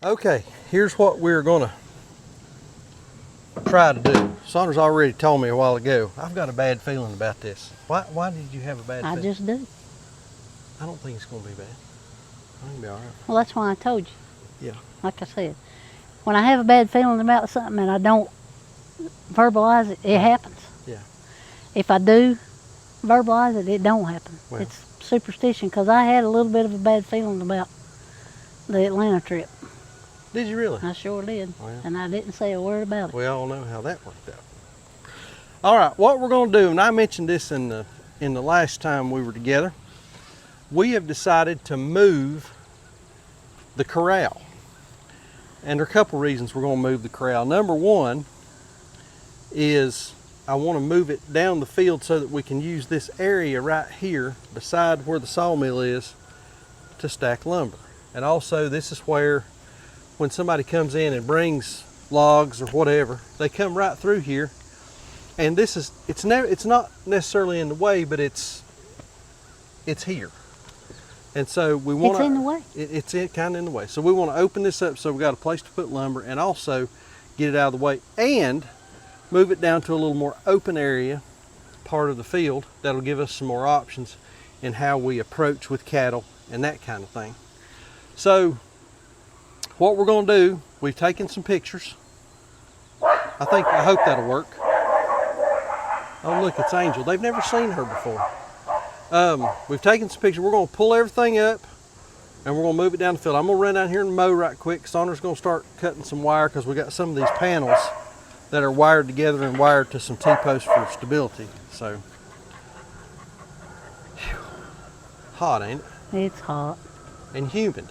Okay, here's what we're gonna try to do. Saunders already told me a while ago, I've got a bad feeling about this. Why did you have a bad feeling? I just do. I don't think it's gonna be bad. I think it'll be all right. Well, that's why I told you. Yeah. Like I said, when I have a bad feeling about something and I don't verbalize it, it happens. Yeah. If I do verbalize it, it don't happen. Well. It's superstition, because I had a little bit of a bad feeling about the Atlanta trip. Did you really? I sure did. Well. And I didn't say a word about it. We all know how that worked out. All right, what we're going to do, and I mentioned this in the last time we were together, we have decided to move the corral. And there are a couple reasons we're going to move the corral. Number one is I want to move it down the field so that we can use this area right here beside where the sawmill is to stack lumber. And also, this is where when somebody comes in and brings logs or whatever, they come right through here. And this is, it's not necessarily in the way, but it's here. And so we want to. It's in the way. It's kind of in the way. So we want to open this up so we've got a place to put lumber and also get it out of the way and move it down to a little more open area, part of the field, that'll give us some more options in how we approach with cattle and that kind of thing. So what we're going to do, we've taken some pictures. I hope that'll work. Oh look, it's Angel. They've never seen her before. We've taken some pictures. We're going to pull everything up and we're going to move it down the field. I'm going to run down here and mow right quick. Saunders going to start cutting some wire because we got some of these panels that are wired together and wired to some T-posts for stability. So, whew, hot, ain't it? It's hot. And humid.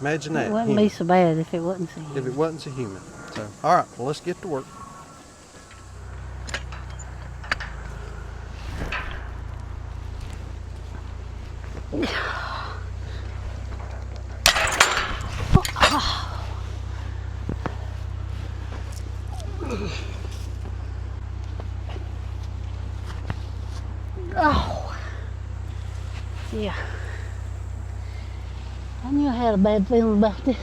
Imagine that. It wouldn't humid. be so bad if it wasn't so humid. If it wasn't so humid. So, all right, well, let's get to work. Oh, yeah. I knew I had a bad feeling about this.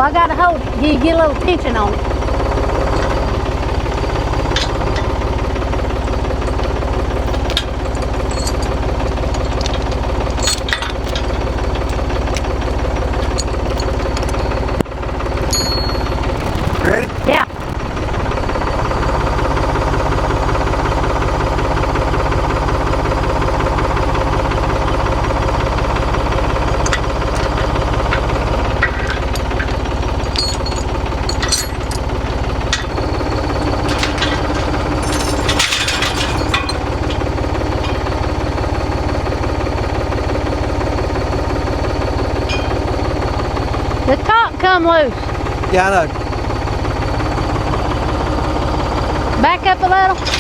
I got to hold, you get a little tension on it. Ready? Yeah. The top come loose. Yeah, I know. Back up a little.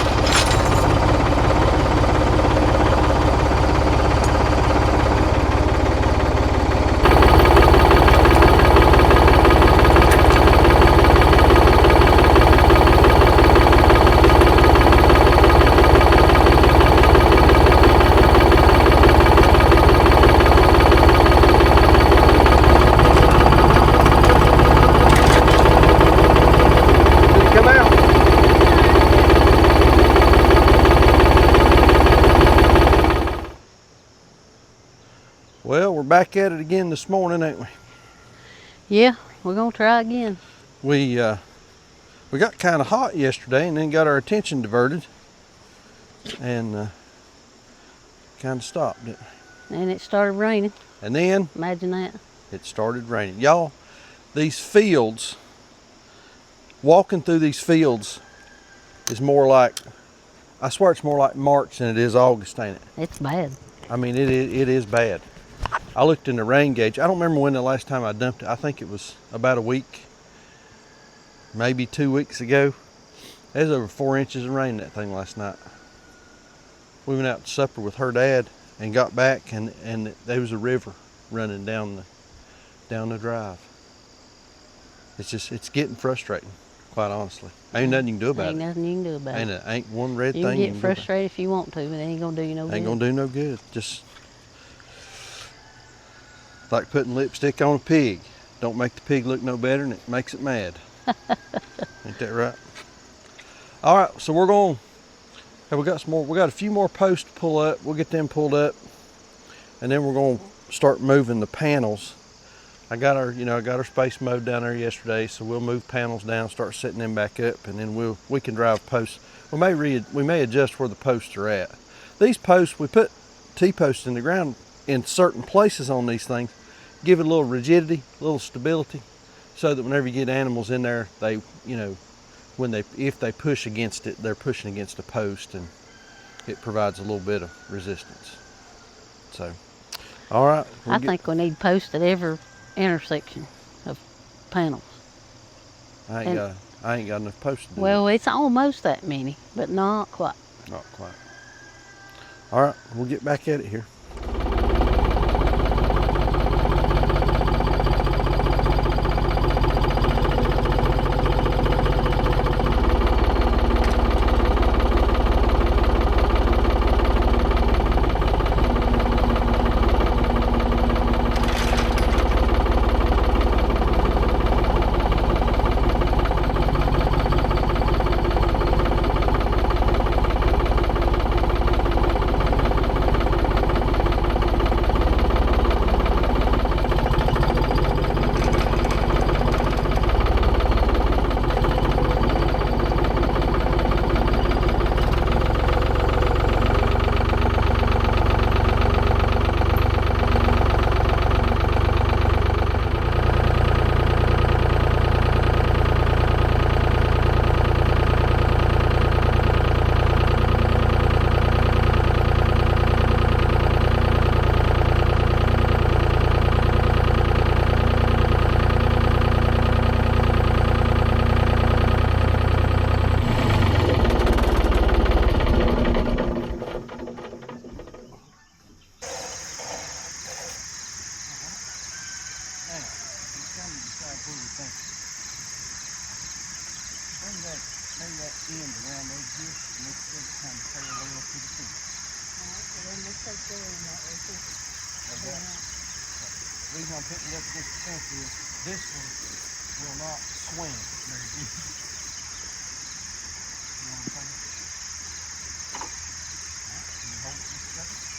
Come out. Well, we're back at it again this morning, ain't we? Yeah, we're gonna try again. We got kind of hot yesterday and then got our attention diverted and kind of stopped it. And it started raining. And then Imagine that. it started raining. Y'all, these fields, walking through these fields is more like, I swear it's more like March than it is August, ain't it? It's bad. I mean, it is bad. I looked in the rain gauge. I don't remember when the last time I dumped it. I think it was about a week, maybe 2 weeks ago. There's over 4 inches of rain in that thing last night. We went out to supper with her dad and got back, and there was a river running down the drive. It's getting frustrating, quite honestly. Ain't nothing you can do about Ain't it. nothing you can do about it. Ain't one red You thing can you get can do about it. frustrated if you want to, but it ain't gonna do you no good. Ain't gonna do no good. Just like putting lipstick on a pig. Don't make the pig look no better, and it makes it mad. Ain't that right? All right, so we're going. Have we got some more? We got a few more posts to pull up. We'll get them pulled up, and then we're going to start moving the panels. I got our space mowed down there yesterday, so we'll move panels down, start setting them back up, and then we can drive posts. We may adjust where the posts are at. These posts, we put T-posts in the ground in certain places on these things, give it a little rigidity, a little stability, so that whenever you get animals in there, they, if they push against it, they're pushing against a post, and it provides a little bit of resistance. So, all right. I think we need posts at every intersection of panels. I ain't got enough posts to do Well, it's almost that many, but not quite. Not quite. All right, we'll get back at it here. Bring that end around those here, and it's still kind of parallel to the fence. Then we'll take care of that right there. The reason I'm putting it up against the fence is this one will not swing very easy. You know what I'm saying? Can you hold it just a second?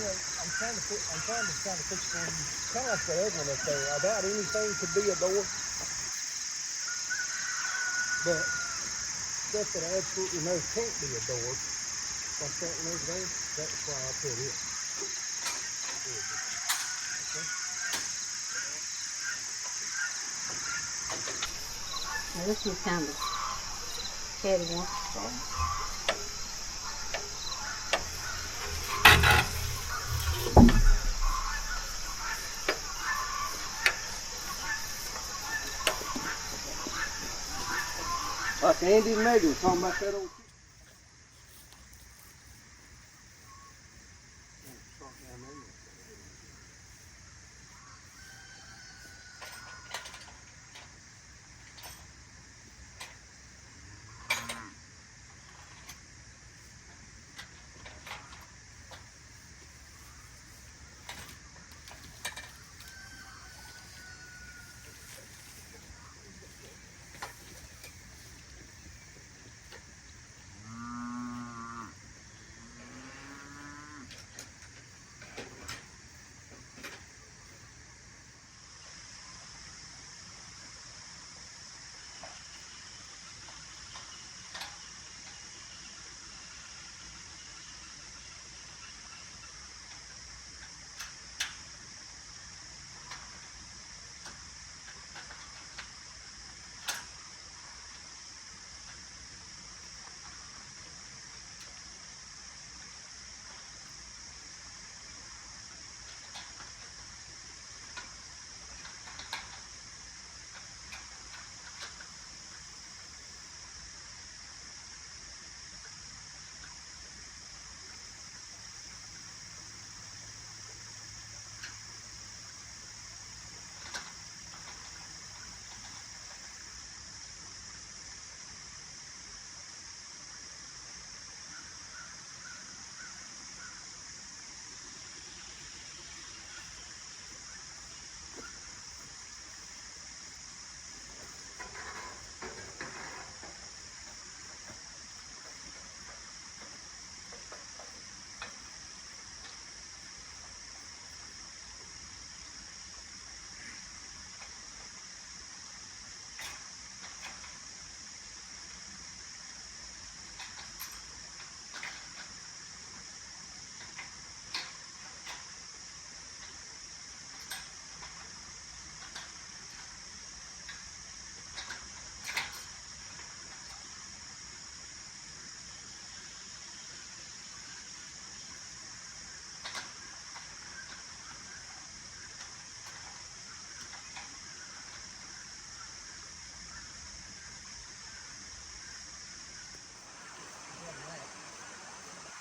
I'm trying to fix one, kind of like the other one up there. About anything could be a door, but stuff that I absolutely know can't be a door, like that one over there, that's why I put it. Okay. Now this one's kind of heavy one. Like Andy and Megan talking about that old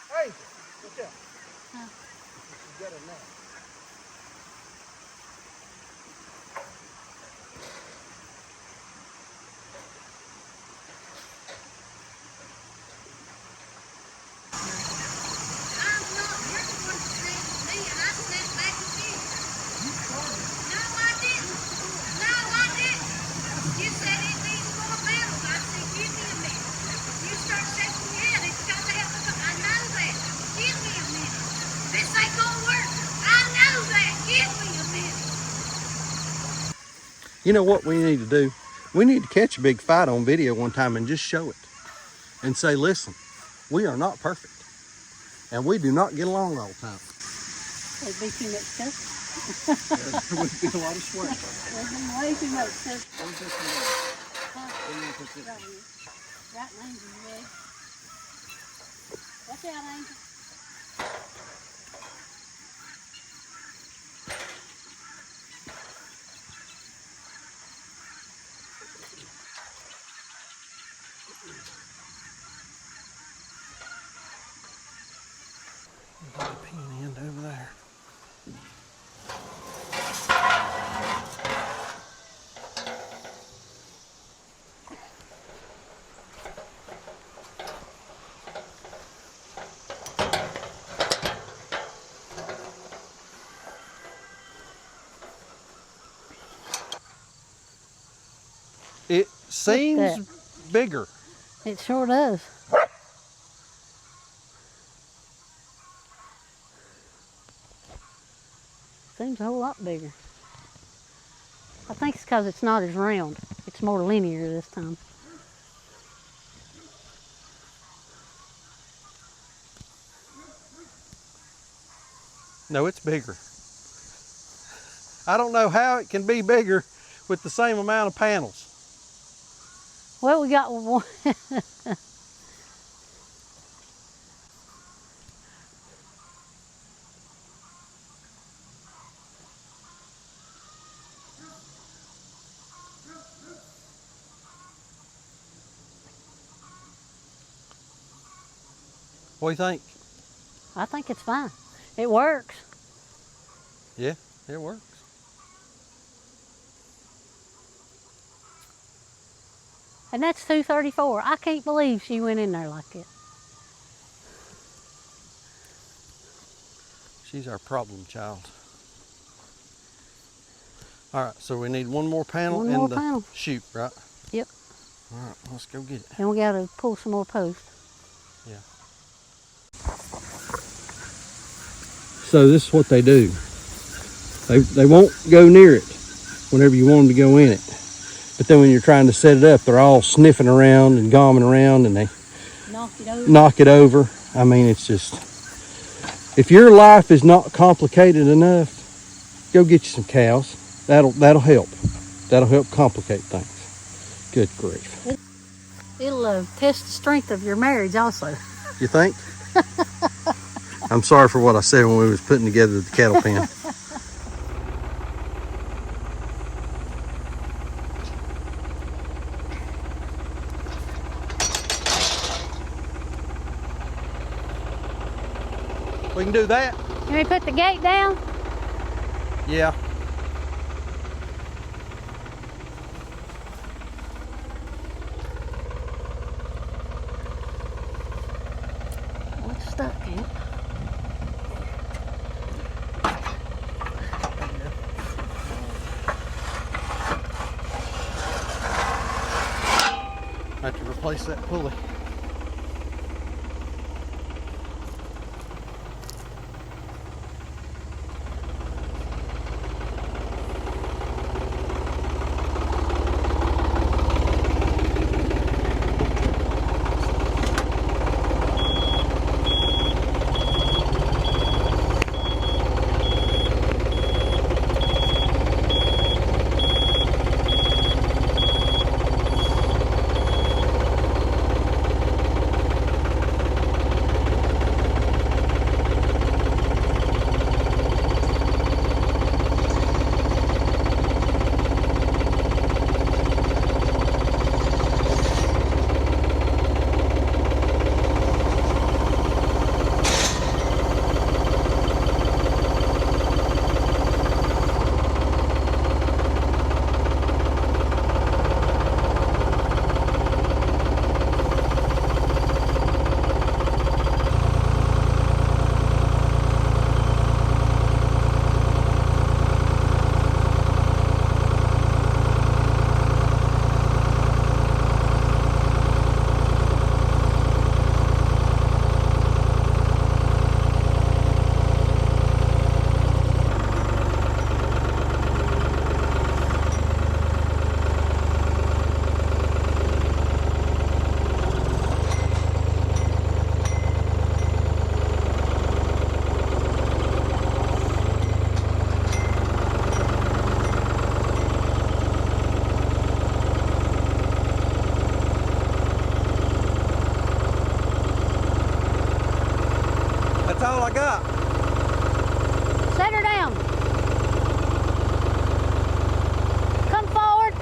Hey, look out. Huh. You got a nap. You know what we need to do? We need to catch a big fight on video one time and just show it and say, listen, we are not perfect and we do not get along all the time. There'd be too much cooking. There would be a lot of sweat. There'd be way too much cooking. Where's this one going? Where you gonna put this? Right here. Right in Angel's leg. Watch out, Angel. Got a pin end over there. It seems bigger. It sure does. Seems a whole lot bigger. I think it's because it's not as round. It's more linear this time. No, it's bigger. I don't know how it can be bigger with the same amount of panels. Well, we got one. What do you think? I think it's fine. It works. Yeah, it works. And that's 234. I can't believe she went in there like that. She's our problem child. All right, so we need one more panel One and more the panel. chute, right? Yep. All right, let's go get it. And we got to pull some more posts. Yeah. So this is what they do. They won't go near it whenever you want them to go in it. But then when you're trying to set it up, they're all sniffing around and gomming around and they knock it over. I mean, it's just, if your life is not complicated enough, go get you some cows. That'll help. That'll help complicate things. Good grief. It'll test the strength of your marriage also. You think? I'm sorry for what I said when we was putting together the cattle pen. We can do that. Can we put the gate down? Yeah. It's stuck, ain't it? I have to replace that pulley. That's all I got. Set her down. Come forward.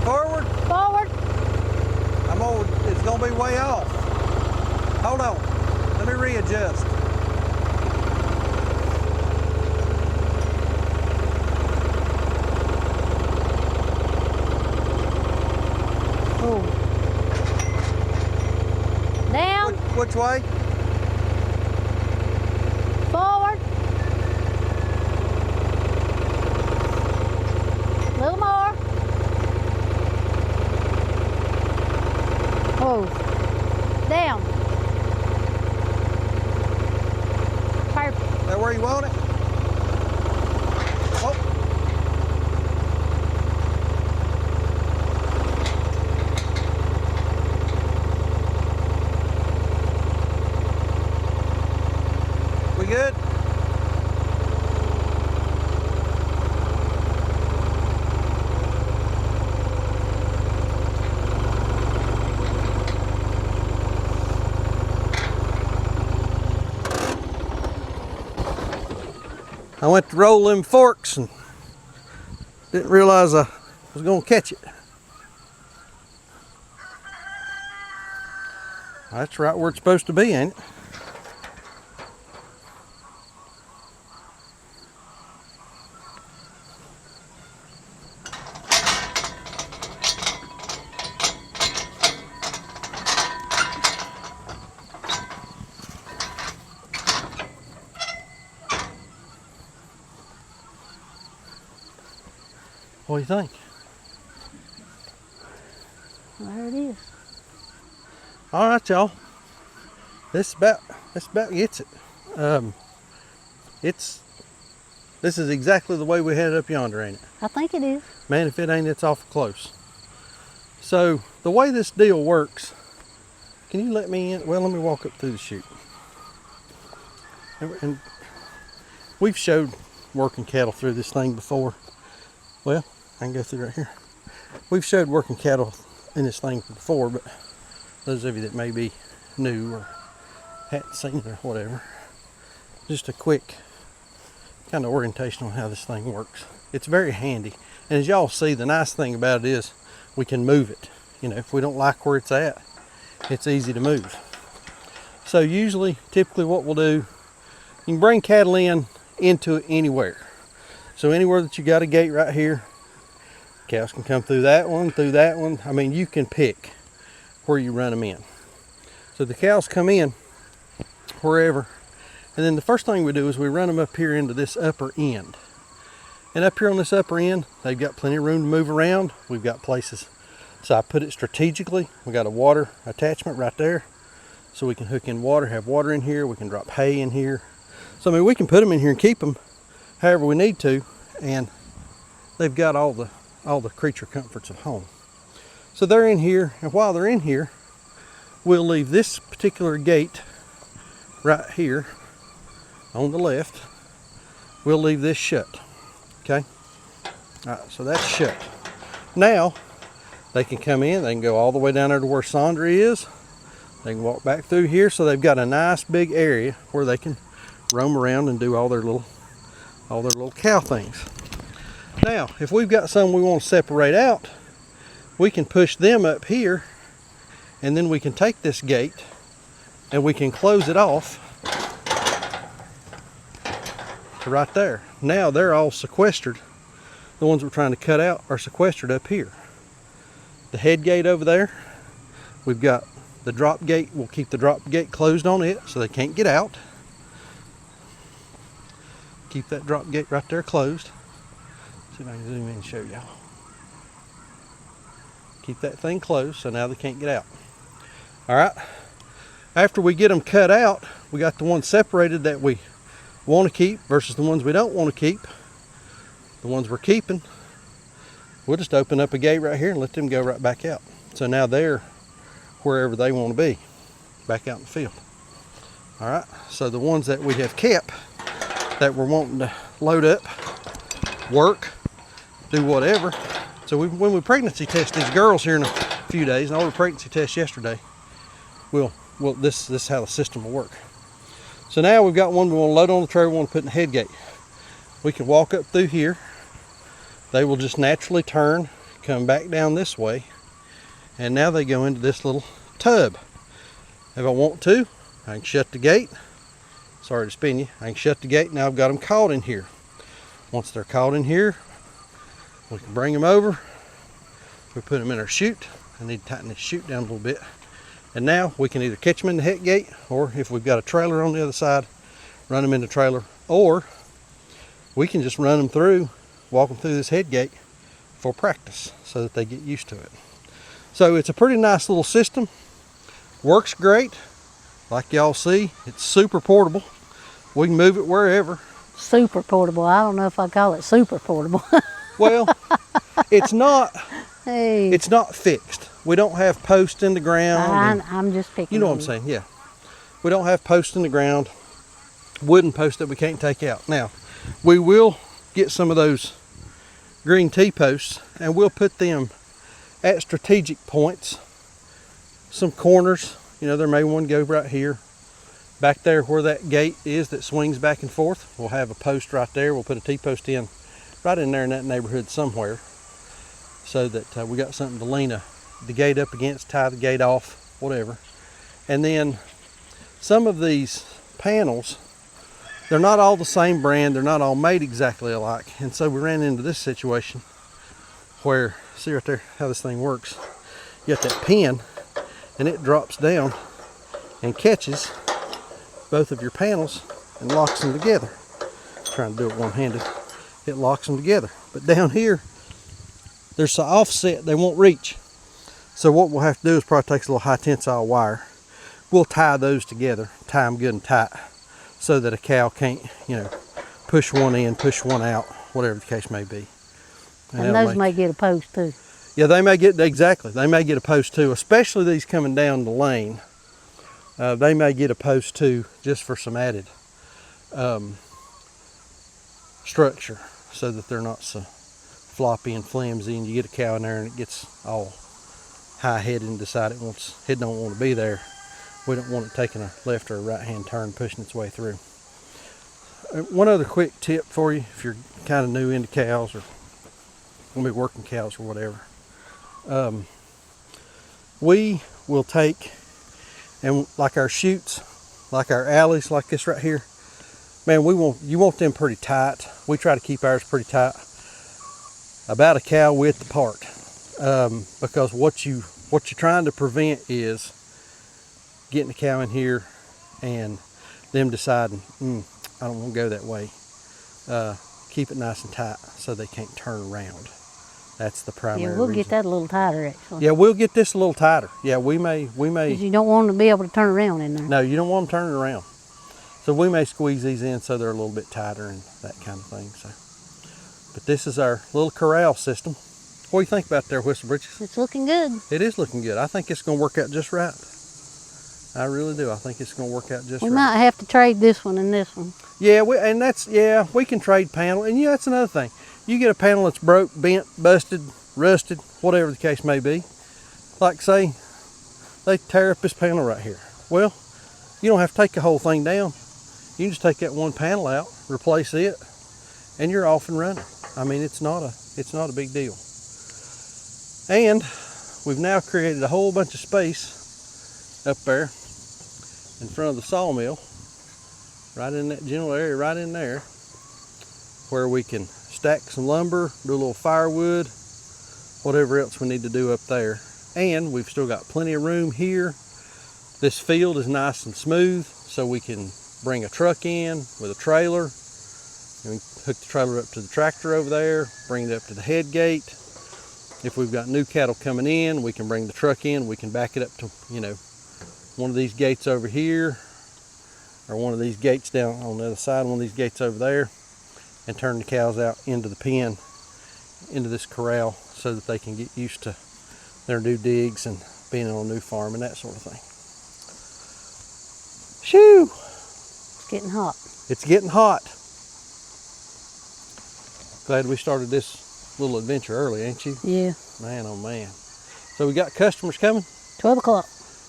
Forward. Forward. It's gonna be way off. Hold on. Let me readjust. Oh. Down. Which way? Forward. A little more. Oh. Down. Perfect. That where you want it? Oh. We good? I went to roll them forks and didn't realize I was gonna catch it. That's right where it's supposed to be, ain't it? What do you think? There it is. All right, y'all. This about gets it. This is exactly the way we had it up yonder, ain't it? I think it is. Man, if it ain't, it's awful close. So the way this deal works, can you let me in? Well, let me walk up through the chute. And we've showed working cattle through this thing before. Well, I can go through right here. We've showed working cattle in this thing before, but those of you that may be new or hadn't seen it or whatever, just a quick kind of orientation on how this thing works. It's very handy, and as y'all see, the nice thing about it is we can move it. You know, if we don't like where it's at, it's easy to move. So usually, typically what we'll do, you can bring cattle into it anywhere. So anywhere that you got a gate right here, cows can come through that one. I mean, you can pick where you run them in. So the cows come in wherever, and then the first thing we do is we run them up here into this upper end. And up here on this upper end, they've got plenty of room to move around. We've got places, so I put it strategically. We got a water attachment right there, so we can hook in water, have water in here. We can drop hay in here. So I mean, we can put them in here and keep them however we need to, and they've got all the creature comforts of home. So they're in here, and while they're in here, we'll leave this particular gate right here on the left. We'll leave this shut. Okay? All right, so that's shut. Now, they can come in, they can go all the way down there to where Sandra is. They can walk back through here, so they've got a nice big area where they can roam around and do all their little cow things. Now, if we've got some we want to separate out, we can push them up here, and then we can take this gate and we can close it off to right there. Now they're all sequestered. The ones we're trying to cut out are sequestered up here. The head gate over there, we've got the drop gate. We'll keep the drop gate closed on it so they can't get out. Keep that drop gate right there closed. See if I can zoom in and show y'all. Keep that thing closed so now they can't get out. All right. After we get them cut out, we got the ones separated that we want to keep versus the ones we don't want to keep. The ones we're keeping, we'll just open up a gate right here and let them go right back out. So now they're wherever they want to be, back out in the field. All right. So the ones that we have kept, that we're wanting to load up, work, do whatever. So when we pregnancy test these girls here in a few days, and I ordered a pregnancy test yesterday, this is how the system will work. So now we've got one we want to load on the trailer, we want to put in the head gate. We can walk up through here. They will just naturally turn, come back down this way, and now they go into this little tub. If I want to, I can shut the gate. Sorry to spin you. I can shut the gate. Now I've got them caught in here. Once they're caught in here, we can bring them over. We put them in our chute. I need to tighten this chute down a little bit. And now we can either catch them in the head gate, or if we've got a trailer on the other side, run them in the trailer, or we can just run them through, walk them through this head gate for practice so that they get used to it. So it's a pretty nice little system. Works great. Like y'all see, it's super portable. We can move it wherever. Super portable. I don't know if I call it super portable. Well, it's not. Hey. It's not fixed. We don't have posts in the ground. I'm just picking. You know what I'm saying? Yeah. We don't have posts in the ground. Wooden posts that we can't take out. Now, we will get some of those green T-posts and we'll put them at strategic points. Some corners. You know, there may one go right here. Back there where that gate is that swings back and forth, we'll have a post right there. We'll put a T-post in right in there in that neighborhood somewhere, so that we got something to lean the gate up against, tie the gate off, whatever. And then some of these panels, they're not all the same brand, they're not all made exactly alike. And so we ran into this situation where, see right there how this thing works. You got that pin and it drops down and catches both of your panels and locks them together. Trying to do it one-handed. It locks them together. But down here, there's an offset they won't reach. So what we'll have to do is probably take a little high tensile wire. We'll tie those together, tie them good and tight, so that a cow can't, you know, push one in, push one out, whatever the case may be. And those may get a post too. Yeah, they may get, exactly, they may get a post too, especially these coming down the lane. They may get a post too, just for some added structure, so that they're not so floppy and flimsy, and you get a cow in there and it gets all high-headed and decide it don't want to be there. We don't want it taking a left or a right-hand turn, pushing its way through. One other quick tip for you, if you're kind of new into cows or going to be working cows or whatever. We will take, and like our chutes, like our alleys, like this right here, man, you want them pretty tight. We try to keep ours pretty tight, about a cow width apart, because what you're trying to prevent is getting the cow in here and them deciding, I don't want to go that way. Keep it nice and tight so they can't turn around. That's the primary reason. Yeah, we'll get that a little tighter actually. Yeah, we'll get this a little tighter. Yeah, we may. Because you don't want them to be able to turn around in there. No, you don't want them turning around. So we may squeeze these in so they're a little bit tighter and that kind of thing. So, but this is our little corral system. What do you think about there, Whistle Britches? It's looking good. It is looking good. I think it's going to work out just right. I really do. I think it's going to work out just right. We might have to trade this one and this one. Yeah, we can trade panel. And that's another thing. You get a panel that's broke, bent, busted, rusted, whatever the case may be. Like say, they tear up this panel right here. Well, you don't have to take the whole thing down. You can just take that one panel out, replace it, and you're off and running. I mean, it's not a big deal. And we've now created a whole bunch of space up there in front of the sawmill, right in that general area, right in there, where we can stack some lumber, do a little firewood, whatever else we need to do up there. And we've still got plenty of room here. This field is nice and smooth, so we can bring a truck in with a trailer, and we hook the trailer up to the tractor over there, bring it up to the head gate. If we've got new cattle coming in, we can bring the truck in, we can back it up to, one of these gates over here, or one of these gates down on the other side, one of these gates over there, and turn the cows out into the pen, into this corral, so that they can get used to their new digs and being on a new farm and that sort of thing. Shoo! It's getting hot. It's getting hot. Glad we started this little adventure early, ain't you? Yeah. Man, oh man. So we got customers coming? 12 o'clock.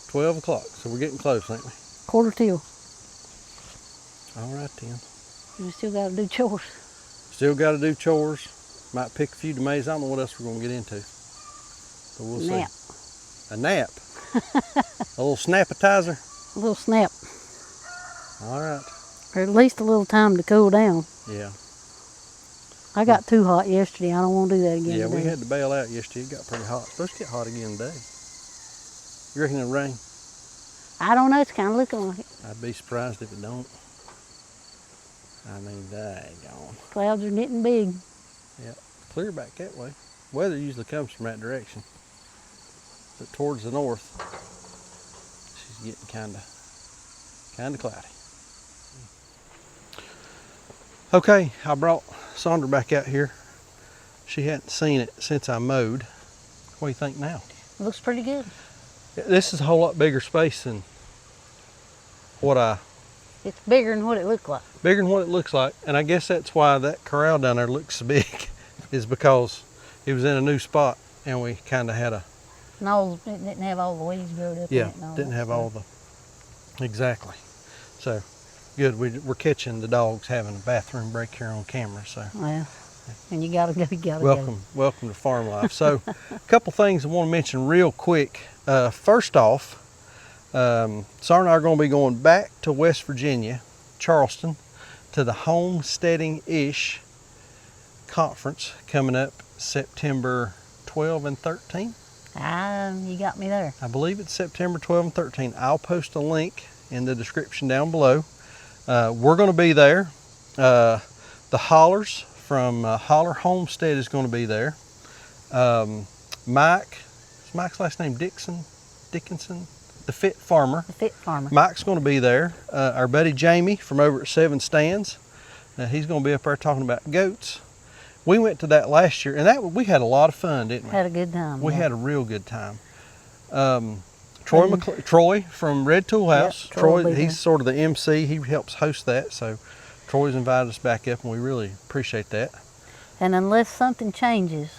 12 o'clock. So we're getting close, ain't we? Quarter till. All right then. We still got to do chores. Still got to do chores. Might pick a few tomatoes. I don't know what else we're going to get into. But we'll Nap. see. A nap. A little snap-atizer. A little snap. All right. Or at least a little time to cool down. Yeah. I got too hot yesterday. I don't want to do that again Yeah, today. we had to bail out yesterday. It got pretty hot. It's supposed to get hot again today. You reckon it'll rain? I don't know. It's kind of looking like it. I'd be surprised if it don't. I mean, daggone. Clouds are getting big. Yep. Clear back that way. Weather usually comes from that direction. But towards the north, she's getting kind of cloudy. Okay, I brought Sandra back out here. She hadn't seen it since I mowed. What do you think now? It looks pretty good. This is a whole lot bigger space than what It's bigger than what it looked like. bigger than what it looks like. And I guess that's why that corral down there looks so big, is because it was in a new spot and we kind of had a, No, it didn't have all the weeds growed up in yeah, it. And all didn't that have stuff. all the, exactly. So good, we're catching the dogs having a bathroom break here on camera, so. Well, and you gotta go, Welcome to farm life. So a couple things I want to mention real quick. First off, Sarah and I are going to be going back to West Virginia, Charleston, to the Homesteading-ish conference coming up September 12 and 13. You got me there. I believe it's September 12 and 13. I'll post a link in the description down below. We're going to be there. The Hollers from Holler Homestead is going to be there. Mike's last name Dickinson? The Fit Farmer. The Fit Farmer. Mike's going to be there. Our buddy Jamie from over at Seven Stands, he's going to be up there talking about goats. We went to that last year, and we had a lot of fun, didn't we? Had a good time. We yeah. had a real good time. Troy from Red Tool House. Yep, Troy will Troy, be there. he's sort of the MC. He helps host that, so Troy's invited us back up, and we really appreciate that. And unless something changes,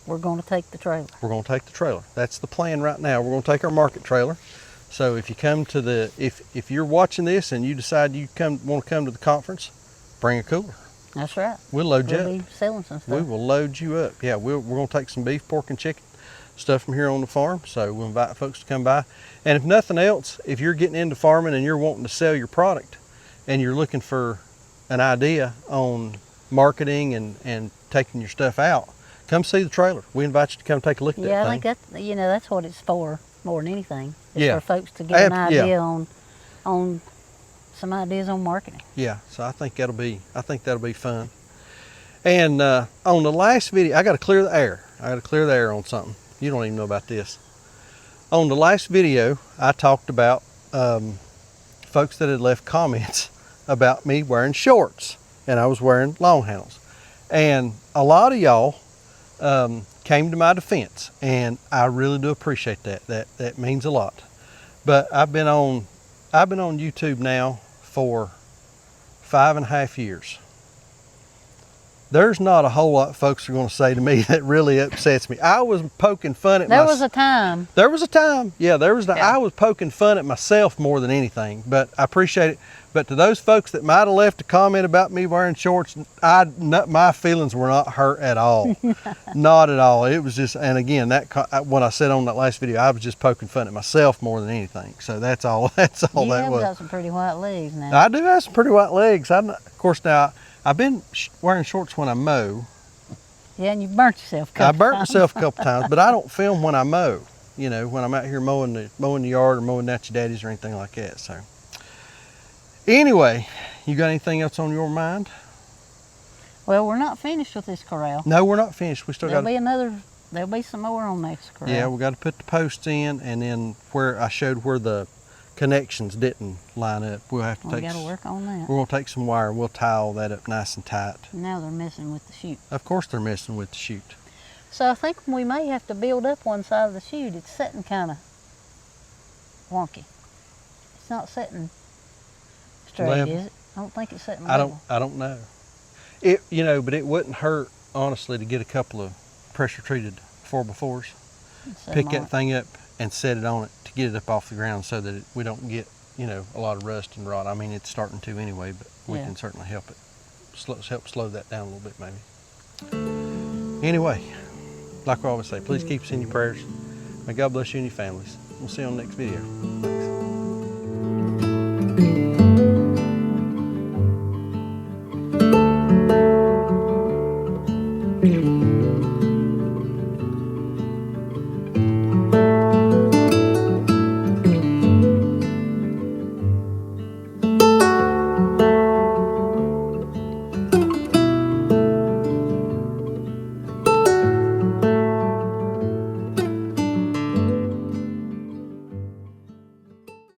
we're going to take the trailer. We're going to take the trailer. That's the plan right now. We're going to take our market trailer. So if you come to if you're watching this and you decide you want to come to the conference, bring a cooler. That's right. We'll load you We'll up. be selling some stuff. We will load you up. Yeah, we're going to take some beef, pork, and chicken stuff from here on the farm. So we'll invite folks to come by. And if nothing else, if you're getting into farming and you're wanting to sell your product and you're looking for an idea on marketing and taking your stuff out, come see the trailer. We invite you to come take a look at that Yeah, I thing. think that's what it's for more than anything. It's Yeah. for folks to get an Yeah. idea on some ideas on marketing. Yeah, so I think that'll be fun. And on the last video, I got to clear the air. On something. You don't even know about this. On the last video, I talked about folks that had left comments about me wearing shorts, and I was wearing long handles. And a lot of y'all came to my defense, and I really do appreciate that. That means a lot. But I've been on YouTube now for 5.5 years. There's not a whole lot folks are going to say to me that really upsets me. I was poking fun at There was a time. There was a time. Yeah, there was. Yeah. I was poking fun at myself more than anything, but I appreciate it. But to those folks that might have left a comment about me wearing shorts, my feelings were not hurt at all. Not at all. It was just, and again, what I said on that last video, I was just poking fun at myself more than anything. So that's all. That's all You that have was. got some pretty white legs now. I do have some pretty white legs. Of course, now I've been wearing shorts when I mow. Yeah, and you burnt yourself a couple I burnt times. myself a couple times, but I don't film when I mow. You know, when I'm out here mowing the yard or mowing at your daddy's or anything like that. So, anyway, you got anything else on your mind? Well, we're not finished with this corral. No, we're not finished. We still got. There'll be some more on this corral. Yeah, we got to put the posts in, and then where I showed where the connections didn't line up, we'll have to We got to work on that. We're gonna take some wire and we'll tie all that up nice and tight. Now they're messing with the chute. Of course, they're messing with the chute. So I think we may have to build up one side of the chute. It's sitting kind of wonky. It's not sitting straight, Level. is it? I don't think it's sitting level. I don't know. But it wouldn't hurt honestly to get a couple of pressure treated 4x4s, Set 'em pick on that it. thing up and set it on it to get it up off the ground so that we don't get you know, a lot of rust and rot. I mean, it's starting to anyway, but we Yeah. can certainly help it. Help slow that down a little bit, maybe. Anyway, like we always say, please keep us in your prayers. May God bless you and your families. We'll see you on the next video. Thanks.